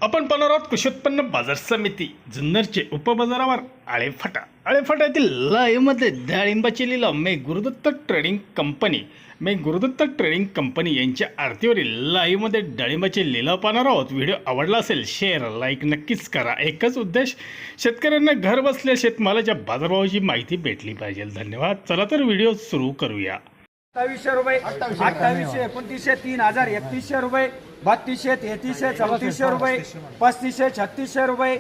आपण पाहणार आहोत कृषी उत्पन्न बाजार समिती जुन्नरचे उपबाजारावर आळेफाट्यातील लाईव्हमध्ये डाळिंबाची लिलाव मे गुरुदत्त ट्रेडिंग कंपनी यांच्या आरतीवरील लाईव्हमध्ये डाळिंबाचे लिलाव पाहणार आहोत। व्हिडिओ आवडला असेल शेअर लाईक नक्कीच करा। एकच उद्देश, शेतकऱ्यांना घर बसल्या शेतमालाच्या बाजारभावाची माहिती भेटली पाहिजे। धन्यवाद। चला तर व्हिडिओ सुरू करूया। 2700 रुपये, 2800, 2900, 3000, 3100 रुपये, 3200, 3300, 3400 रुपये, 3500, 3600 रुपये,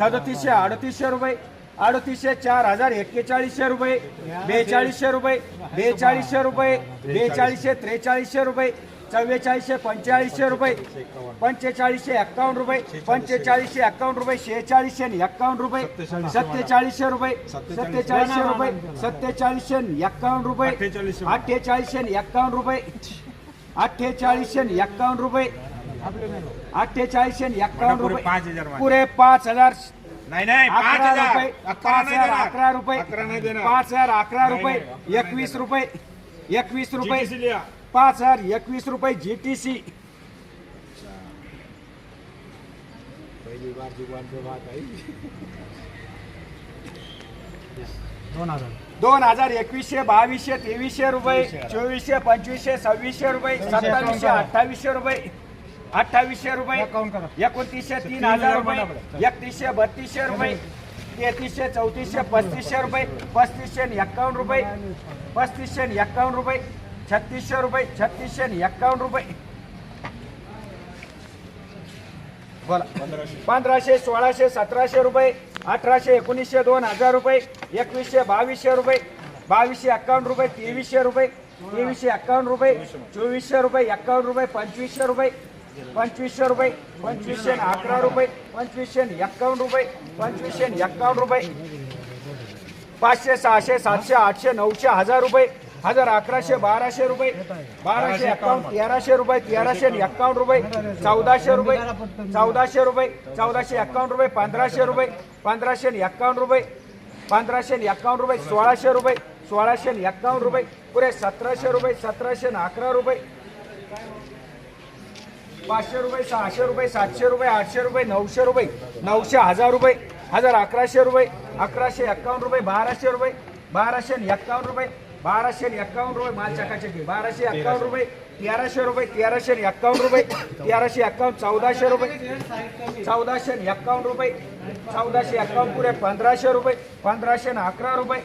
3700, 3800 रुपये, 3800, 4000, 4100 रुपये, 4200 रुपये, 4200 रुपये, 4200, 4300 रुपये, 4400, 4500 रुपये, 4500, 51 रुपये, 4500, 51 रुपये, 4600, 51 रुपये, 4700 रुपये, 4700 रुपये, 4700, 51 रुपये, 4800, 51 रुपये, 4800, 51 रुपये, 4800, 51 रुपये, पुरे 5000 नहीं नहीं 11 रुपये, 5000 11 रुपये, 5000 11 रुपये, 21 रुपये, 21 रुपये, 5000 21 रुपये जीटीसी। पहली बार जुबान पे बात आई। 2000 2100 2200 2300 रुपये, 2400 2500 2600 रुपये, 2700 2800 रुपये, 2800 रुपये, 2900 3000 रुपये, 3100 3200 रुपये, 3300 3400 3500 रुपये, 3500 51 रुपये, 3500 51 रुपये, 3600 रुपये, 3600 51 रुपये, बोला 1500 1600 1700 रुपये, 1800 1900 2000 रुपये, 2100 2200 रुपये, 2200 51 रुपये, 2300 रुपये, 2300 51 रुपये, 2400 रुपये 51 रुपये, 2500 रुपये, 2500 रुपये, 2500 11 रुपये, 2500 51 रुपये, 2500 51 रुपये, 500 600 700 800 900 1000 रुपये, 1000 1100 1200 रुपये, 1200 51 1300 रुपये, 1300 51 रुपये, 1400 रुपये, 1400 रुपये, 1400 51 रुपये, 1500 रुपये, 1500 51 रुपये, 1500 51 रुपये, 1600 रुपये, 1600 51 रुपये, पुरे 1700 रुपये, 1700 11 रुपये, 500 रुपये 600 रुपये, 700 रुपये, 800 रुपये, 900 रुपये, 900 1000 रुपये, 1000 1100 रुपये, 1100 51 रुपये, 1200 रुपये, 1200 51 रुपये, 1200 51 रुपये, माल चकाचकी 1200 51 रुपये, 1300 रुपये, 1300 51 रुपये, 1300 51 1400 रुपये, 1400 51 रुपये, 1400 51 पुरे 1500 रुपये, 1500 11 रुपये।